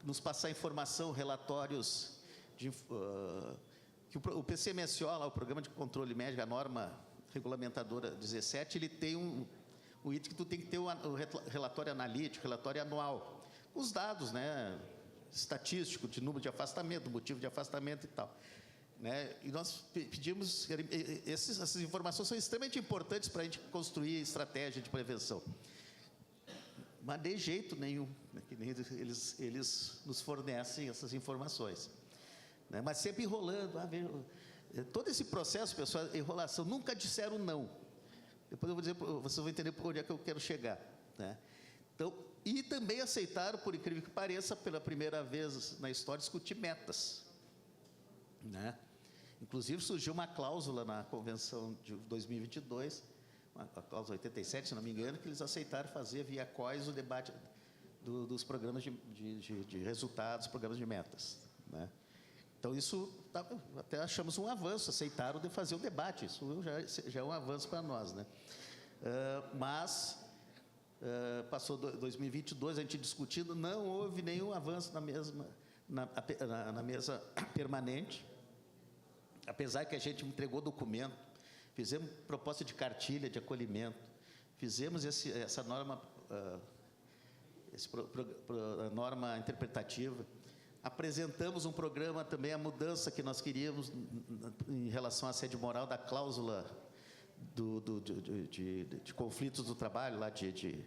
nos passar informação, relatórios, que o PCMSO, lá, o Programa de Controle Médico, a norma regulamentadora 17, ele tem um item que tu tem que ter o relatório analítico, relatório anual, os dados, né, estatísticos de número de afastamento, motivo de afastamento e tal. Né? E nós pedimos, essas informações são extremamente importantes para a gente construir estratégia de prevenção. Mas de jeito nenhum, né? Que nem eles nos fornecem essas informações. Né? Mas sempre enrolando. Todo esse processo, pessoal, enrolação, nunca disseram não. Depois eu vou dizer, vocês vão entender por onde é que eu quero chegar. Né? Então, e também aceitaram, por incrível que pareça, pela primeira vez na história, discutir metas. Né? Inclusive, surgiu uma cláusula na Convenção de 2022, a cláusula 87, se não me engano, que eles aceitaram fazer via COIS o debate dos programas de resultados, programas de metas. Né? Então, isso até achamos um avanço, aceitaram de fazer o debate, isso já é um avanço para nós. Né? Mas Passou 2022, a gente discutindo, não houve nenhum avanço na mesa permanente, apesar que a gente entregou documento, fizemos proposta de cartilha de acolhimento, fizemos essa norma, norma interpretativa, apresentamos um programa também, a mudança que nós queríamos em relação à assédio moral da cláusula de conflitos do trabalho, lá de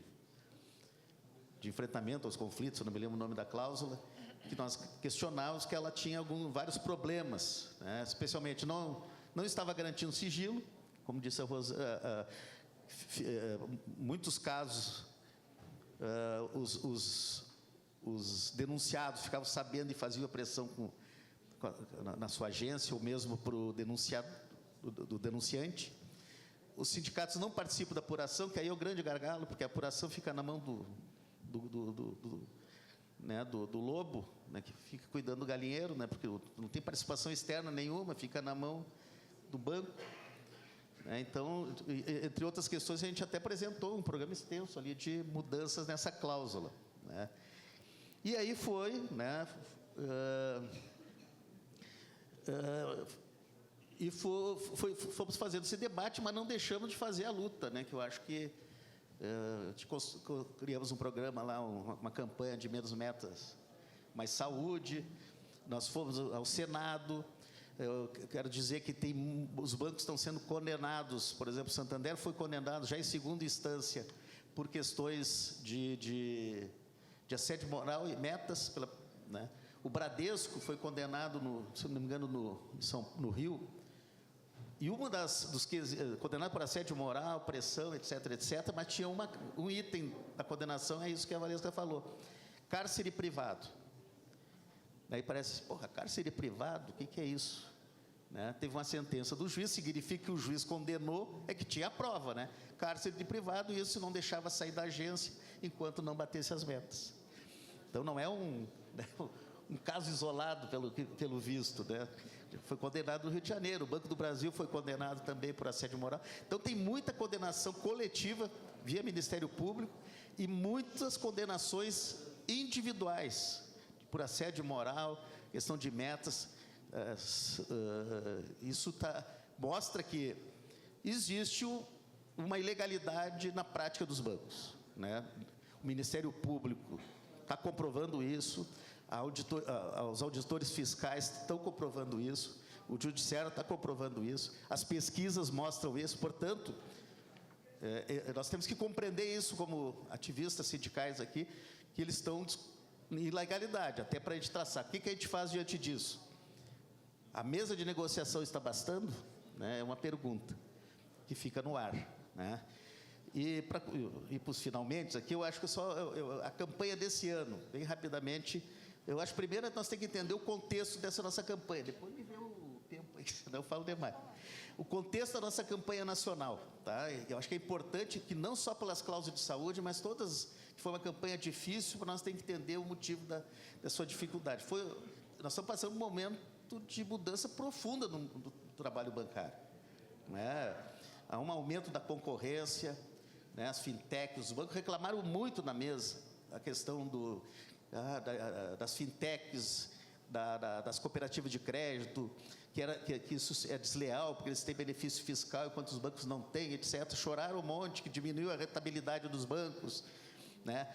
enfrentamento aos conflitos, eu não me lembro o nome da cláusula, que nós questionávamos que ela tinha vários problemas, né? Especialmente não estava garantindo sigilo, como disse a Rosa, muitos casos, os denunciados ficavam sabendo e faziam a pressão na sua agência, ou mesmo para o denunciado, do denunciante. Os sindicatos não participam da apuração, que aí é o grande gargalo, porque a apuração fica na mão do lobo, né, que fica cuidando do galinheiro, né, porque não tem participação externa nenhuma, fica na mão do banco. Né, então, entre outras questões, a gente até apresentou um programa extenso ali de mudanças nessa cláusula. Né. E aí foi, né, fomos fazendo esse debate, mas não deixamos de fazer a luta, né, que eu acho que criamos um programa lá, uma campanha de menos metas, mais saúde. Nós fomos ao Senado. Eu quero dizer que os bancos estão sendo condenados. Por exemplo, Santander foi condenado já em segunda instância por questões de assédio moral e metas. Né? O Bradesco foi condenado, se não me engano, no Rio. E condenado por assédio moral, pressão, etc., mas tinha um item da condenação, é isso que a Valesca falou: cárcere privado. Daí parece, cárcere privado, o que é isso? Né? Teve uma sentença do juiz, significa que o juiz condenou, é que tinha a prova, né? Cárcere de privado, e isso não deixava sair da agência enquanto não batesse as metas. Então, não é um caso isolado, pelo visto, né? Foi condenado no Rio de Janeiro, o Banco do Brasil foi condenado também por assédio moral. Então, tem muita condenação coletiva via Ministério Público e muitas condenações individuais por assédio moral, questão de metas. Isso mostra que existe uma ilegalidade na prática dos bancos, né? O Ministério Público está comprovando isso, os auditores fiscais estão comprovando isso, o Judiciário está comprovando isso, as pesquisas mostram isso. Portanto, nós temos que compreender isso como ativistas sindicais aqui, que eles estão em ilegalidade, até para a gente traçar. O que a gente faz diante disso? A mesa de negociação está bastando? Né? É uma pergunta que fica no ar. Né? E para os finalmente, aqui eu acho que a campanha desse ano, bem rapidamente, eu acho primeiro que nós temos que entender o contexto dessa nossa campanha. Depois me vê o tempo aí, senão eu falo demais. O contexto da nossa campanha nacional. Tá? Eu acho que é importante que não só pelas cláusulas de saúde, mas todas, que foi uma campanha difícil, para nós temos que entender o motivo da sua dificuldade. Nós estamos passando um momento de mudança profunda no trabalho bancário. Né? Há um aumento da concorrência, né? As fintechs, os bancos reclamaram muito na mesa a questão das fintechs, das cooperativas de crédito, que isso é desleal, porque eles têm benefício fiscal, enquanto os bancos não têm, etc. Choraram um monte, que diminuiu a rentabilidade dos bancos. Né?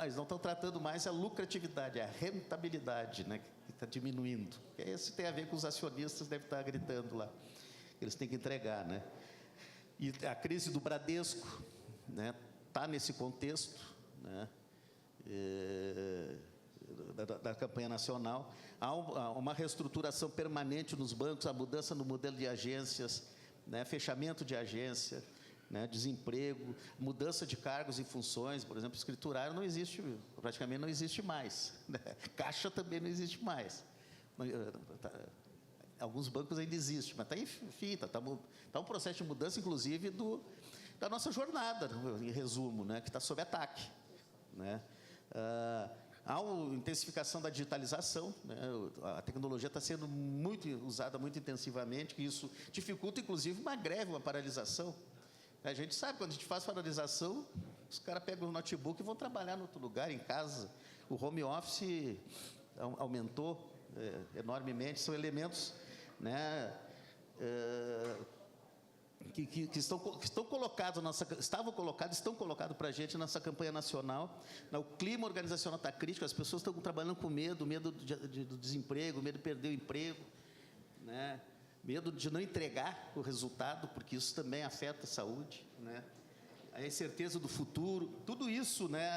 Eles não estão tratando mais a lucratividade, a rentabilidade, né? Que está diminuindo. Isso tem a ver com os acionistas, devem estar gritando lá. Eles têm que entregar. Né? E a crise do Bradesco, né, está nesse contexto, né, da campanha nacional. Há uma reestruturação permanente nos bancos, a mudança no modelo de agências, né, fechamento de agência, né, desemprego, mudança de cargos e funções. Por exemplo, escriturário praticamente não existe mais. Né? Caixa também não existe mais. Alguns bancos ainda existem, mas está um processo de mudança, inclusive, da nossa jornada, em resumo, né, que está sob ataque. Né? Há uma intensificação da digitalização, né? A tecnologia está sendo usada muito intensivamente, que isso dificulta, inclusive, uma greve, uma paralisação. A gente sabe, quando a gente faz paralisação, os caras pegam o notebook e vão trabalhar em outro lugar, em casa. O home office aumentou enormemente, são elementos, né, que estão colocados, estavam colocados, estão colocados para a gente nessa campanha nacional. O clima organizacional está crítico, as pessoas estão trabalhando com medo do desemprego, medo de perder o emprego, né? Medo de não entregar o resultado, porque isso também afeta a saúde, né? A incerteza do futuro, tudo isso, né?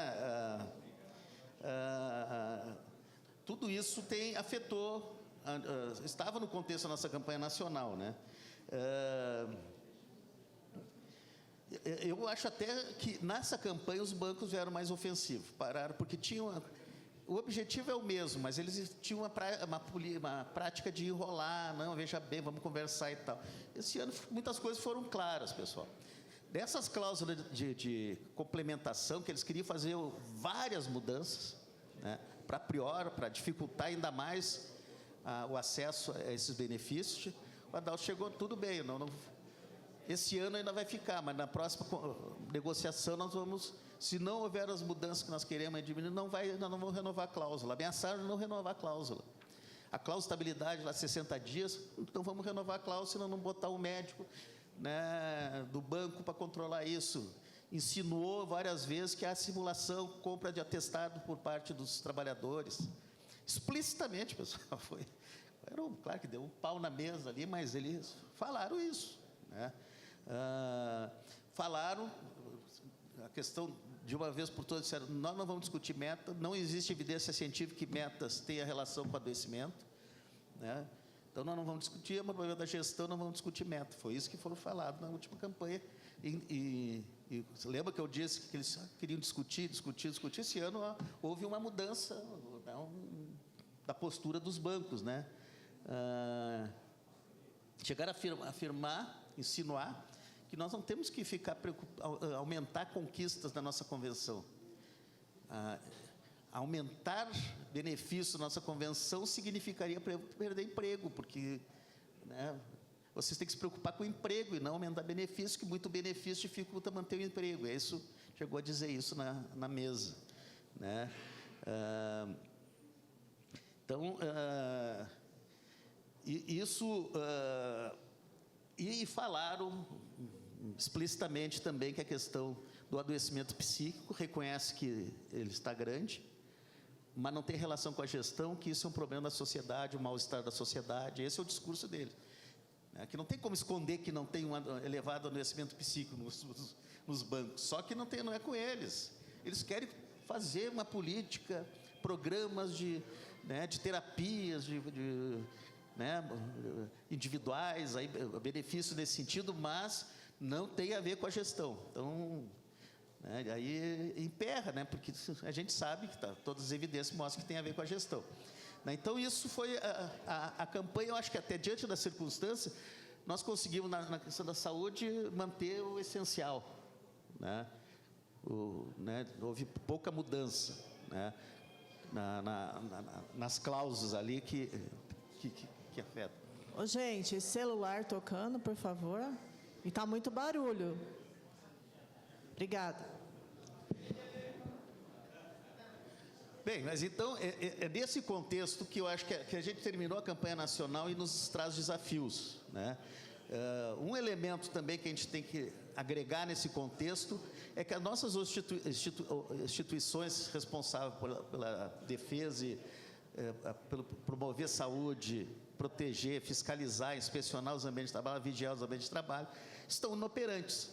Tudo isso afetou, estava no contexto da nossa campanha nacional, né? Eu acho até que nessa campanha os bancos vieram mais ofensivos, pararam, porque o objetivo é o mesmo, mas eles tinham uma prática de enrolar, não, veja bem, vamos conversar e tal. Esse ano muitas coisas foram claras, pessoal. Dessas cláusulas de complementação, que eles queriam fazer várias mudanças, né, para dificultar ainda mais o acesso a esses benefícios, o Adalto chegou, tudo bem, esse ano ainda vai ficar, mas na próxima negociação nós vamos, se não houver as mudanças que nós queremos diminuir, nós não vamos renovar a cláusula. Ameaçaram de não renovar a cláusula. A cláusula de estabilidade, lá 60 dias, então vamos renovar a cláusula, senão não botar um médico, né, do banco para controlar isso. Insinuou várias vezes que há simulação, compra de atestado por parte dos trabalhadores. Explicitamente, pessoal, claro que deu um pau na mesa ali, mas eles falaram isso, né? Falaram, a questão, de uma vez por todas, disseram, nós não vamos discutir meta, não existe evidência científica que metas tenham relação com adoecimento, né? Então, nós não vamos discutir, é um problema da gestão, não vamos discutir meta. Foi isso que foram falado na última campanha. E lembra que eu disse que eles queriam discutir? Esse ano houve uma mudança da postura dos bancos, né? Chegaram a afirmar, insinuar, que nós não temos que ficar aumentar conquistas da nossa convenção. Aumentar benefícios da nossa convenção significaria perder emprego, porque, né, vocês têm que se preocupar com o emprego e não aumentar benefícios, que muito benefício dificulta manter o emprego. Isso, chegou a dizer isso na mesa, né? Então, e falaram explicitamente também que a questão do adoecimento psíquico reconhece que ele está grande, mas não tem relação com a gestão, que isso é um problema da sociedade, o mal-estar da sociedade. Esse é o discurso dele, né? Que não tem como esconder que não tem um elevado adoecimento psíquico nos bancos, só que não é com eles. Eles querem fazer uma política, programas de terapias, né, individuais, aí, benefícios nesse sentido, mas não tem a ver com a gestão. Então, né, aí emperra, né, porque a gente sabe que todas as evidências mostram que tem a ver com a gestão. Né, então, isso foi a campanha. Eu acho que até diante da circunstância, nós conseguimos, na questão da saúde, manter o essencial, né? Houve pouca mudança, né, nas cláusulas ali que afeta. Ô, gente, celular tocando, por favor. E está muito barulho. Obrigada. Bem, mas então, é nesse contexto que eu acho que a gente terminou a campanha nacional e nos traz desafios, né? Um elemento também que a gente tem que agregar nesse contexto é que as nossas instituições responsáveis pela defesa e pelo promover saúde, proteger, fiscalizar, inspecionar os ambientes de trabalho, vigiar os ambientes de trabalho, estão inoperantes,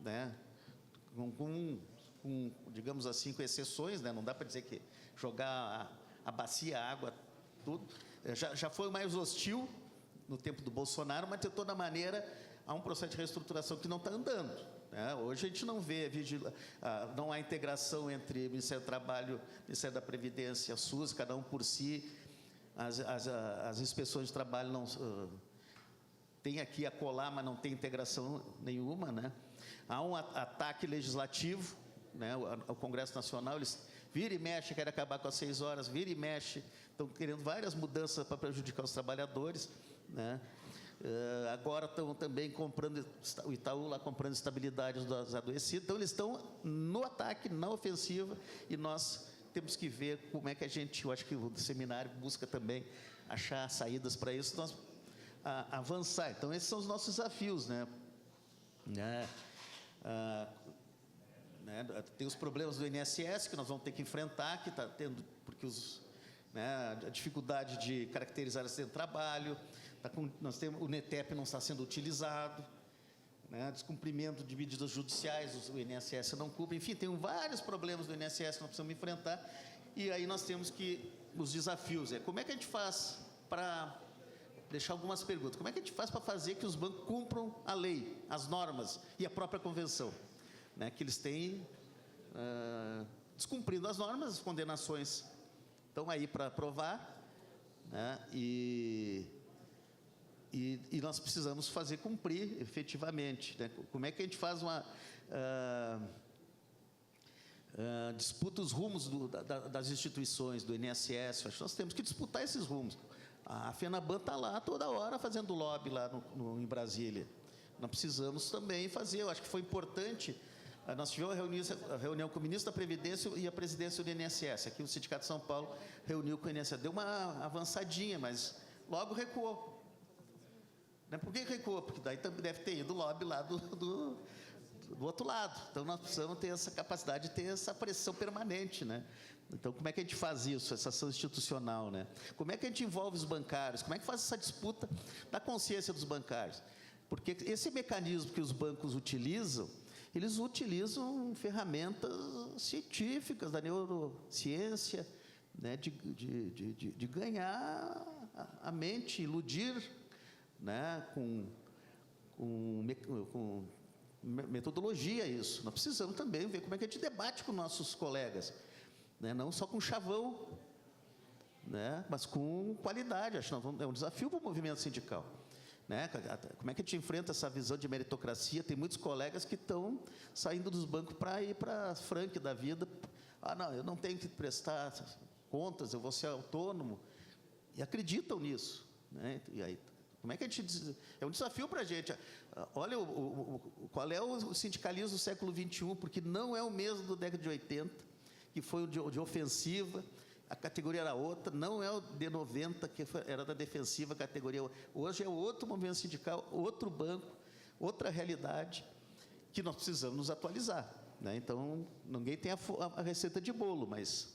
né? Digamos assim, com exceções, né? Não dá para dizer que jogar a bacia, a água, tudo. Já foi mais hostil no tempo do Bolsonaro, mas de toda maneira há um processo de reestruturação que não está andando, né? Hoje a gente não vê, não há integração entre o Ministério do Trabalho, Ministério da Previdência, SUS, cada um por si. As inspeções de trabalho não tem aqui a colar, mas não tem integração nenhuma, né? Há um ataque legislativo, né? O Congresso Nacional, eles vira e mexe, querem acabar com as 6 horas, vira e mexe, estão querendo várias mudanças para prejudicar os trabalhadores, né? Agora estão também comprando, o Itaú lá comprando estabilidade dos adoecidos. Então, eles estão no ataque, na ofensiva, e nós temos que ver como é que a gente, eu acho que o seminário busca também achar saídas para isso, nós avançar. Então, esses são os nossos desafios, né? Tem os problemas do INSS que nós vamos ter que enfrentar, que está tendo, porque a dificuldade de caracterizar acidente de trabalho, nós temos, o NETEP não está sendo utilizado, descumprimento de medidas judiciais, o INSS não cumpre, enfim, tem vários problemas do INSS que nós precisamos enfrentar, e aí nós temos os desafios, como é que a gente faz para deixar algumas perguntas, como é que a gente faz para fazer que os bancos cumpram a lei, as normas e a própria convenção, que eles têm descumprindo as normas, as condenações estão aí para aprovar, e nós precisamos fazer cumprir efetivamente. Como é que a gente faz disputa os rumos das instituições, do INSS? Acho que nós temos que disputar esses rumos. A FENABAN está lá toda hora fazendo lobby lá em Brasília. Nós precisamos também fazer. Eu acho que foi importante. Nós tivemos a reunião com o ministro da Previdência e a presidência do INSS. Aqui o Sindicato de São Paulo reuniu com o INSS. Deu uma avançadinha, mas logo recuou. Por que recuou? Porque daí também deve ter ido o lobby lá do outro lado. Então, nós precisamos ter essa capacidade de ter essa pressão permanente, Então, como é que a gente faz isso, essa ação institucional, Como é que a gente envolve os bancários? Como é que faz essa disputa da consciência dos bancários? Porque esse mecanismo que os bancos utilizam, eles utilizam ferramentas científicas da neurociência, de ganhar a mente, iludir, com metodologia isso. Nós precisamos também ver como é que a gente debate com nossos colegas, não só com chavão, mas com qualidade. Acho que é um desafio para o movimento sindical. Como é que a gente enfrenta essa visão de meritocracia? Tem muitos colegas que estão saindo dos bancos para ir para a Frank da vida. Não, eu não tenho que prestar contas, eu vou ser autônomo. E acreditam nisso. E aí, como é que a gente... É um desafio para a gente. Olha qual é o sindicalismo do século XXI, porque não é o mesmo do década de 80, que foi o de ofensiva, a categoria era outra, não é o de 90, que era da defensiva, a categoria. Hoje é outro movimento sindical, outro banco, outra realidade, que nós precisamos nos atualizar. Então, ninguém tem a receita de bolo, mas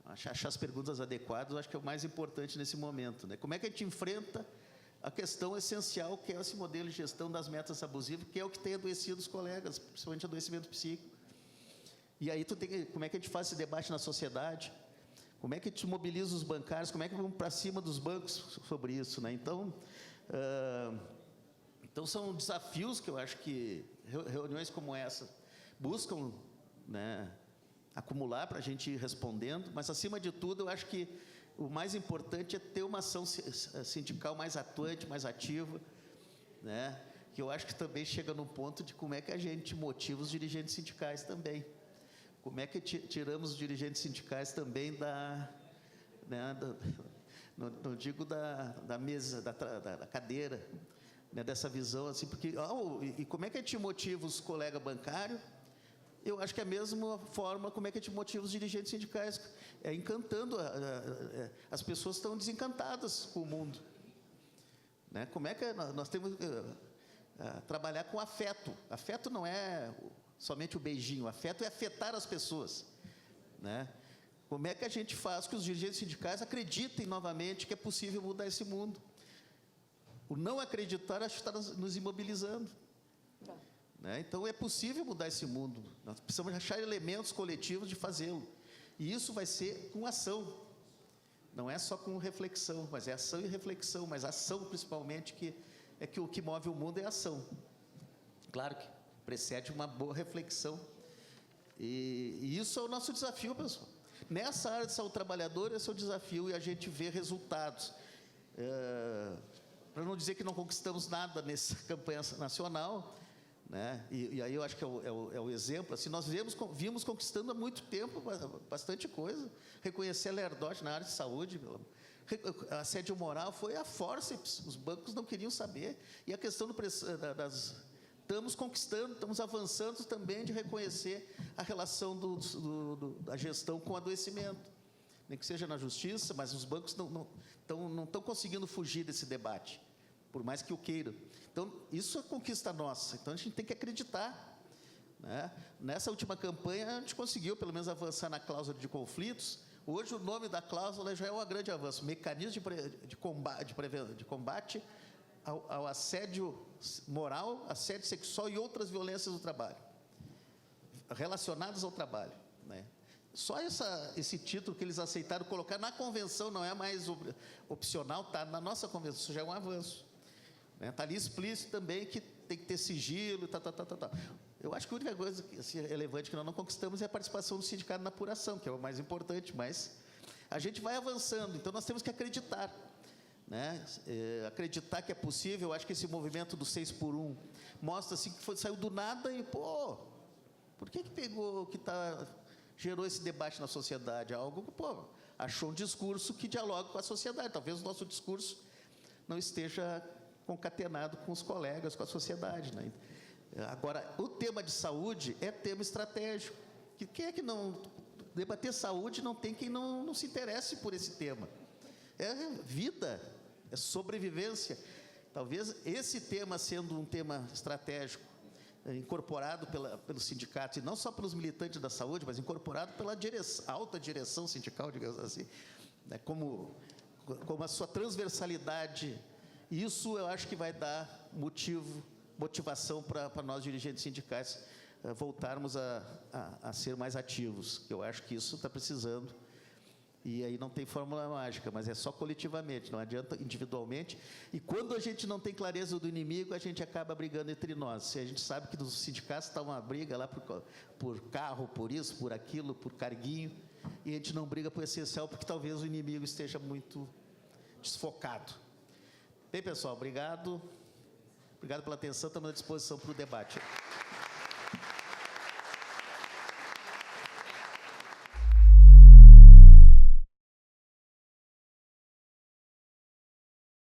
achar as perguntas adequadas, eu acho que é o mais importante nesse momento. Como é que a gente enfrenta a questão essencial, que é esse modelo de gestão das metas abusivas, que é o que tem adoecido os colegas, principalmente adoecimento psíquico. E aí, como é que a gente faz esse debate na sociedade? Como é que a gente mobiliza os bancários? Como é que vamos para cima dos bancos sobre isso? Então, são desafios que eu acho que reuniões como essa buscam acumular para a gente ir respondendo, mas, acima de tudo, eu acho que o mais importante é ter uma ação sindical mais atuante, mais ativa, que eu acho que também chega no ponto de como é que a gente motiva os dirigentes sindicais também. Como é que tiramos os dirigentes sindicais também não digo da mesa, da cadeira, dessa visão, assim, porque, e como é que a gente motiva os colegas bancários? Eu acho que é a mesma forma como é que a gente motiva os dirigentes sindicais, encantando, as pessoas estão desencantadas com o mundo. Como é que nós temos que trabalhar com afeto? Afeto não é somente o beijinho, o afeto é afetar as pessoas. Como é que a gente faz que os dirigentes sindicais acreditem novamente que é possível mudar esse mundo? O não acreditar, acho que está nos imobilizando. Então, é possível mudar esse mundo. Nós precisamos achar elementos coletivos de fazê-lo. E isso vai ser com ação. Não é só com reflexão, mas é ação e reflexão. Mas ação, principalmente, que o que move o mundo é a ação. Claro que precede uma boa reflexão. E isso é o nosso desafio, pessoal. Nessa área de saúde trabalhadora, esse é o desafio, e a gente vê resultados. Para não dizer que não conquistamos nada nessa campanha nacional, e aí eu acho que é o exemplo. Assim, nós vimos conquistando há muito tempo bastante coisa. Reconhecer a Lerdot na área de saúde, Assédio moral foi a fórceps, os bancos não queriam saber. E a questão estamos conquistando, estamos avançando também de reconhecer a relação da gestão com o adoecimento. Nem que seja na justiça, mas os bancos não estão conseguindo fugir desse debate, por mais que o queiram. Então, isso é conquista nossa. Então, a gente tem que acreditar, né? Nessa última campanha, a gente conseguiu, pelo menos, avançar na cláusula de conflitos. Hoje, o nome da cláusula já é um grande avanço, mecanismo de combate ao assédio moral, assédio sexual e outras violências do trabalho, relacionadas ao trabalho, né? Só esse título que eles aceitaram colocar na convenção, não é mais opcional, está na nossa convenção, isso já é um avanço. Está ali explícito também que tem que ter sigilo, Eu acho que a única coisa relevante que nós não conquistamos é a participação do sindicato na apuração, que é o mais importante, mas a gente vai avançando, então nós temos que acreditar, né? Acreditar que é possível. Eu acho que esse movimento do 6 por 1 mostra assim, que saiu do nada e, por que pegou, gerou esse debate na sociedade? Algo que, achou um discurso que dialoga com a sociedade. Talvez o nosso discurso não esteja concatenado com os colegas, com a sociedade, né? Agora, o tema de saúde é tema estratégico. Quem é que não... Debater saúde não tem quem não se interesse por esse tema. É vida, é sobrevivência. Talvez esse tema, sendo um tema estratégico, incorporado pelo sindicato, e não só pelos militantes da saúde, mas incorporado pela alta direção sindical, digamos assim, né, como a sua transversalidade, isso eu acho que vai dar motivação para nós, dirigentes sindicais, voltarmos a ser mais ativos, que eu acho que isso está precisando. E aí não tem fórmula mágica, mas é só coletivamente, não adianta individualmente. E quando a gente não tem clareza do inimigo, a gente acaba brigando entre nós. E a gente sabe que nos sindicatos está uma briga lá por carro, por isso, por aquilo, por carguinho, e a gente não briga por essencial, porque talvez o inimigo esteja muito desfocado. Bem, pessoal, obrigado. Obrigado pela atenção, estamos à disposição para o debate.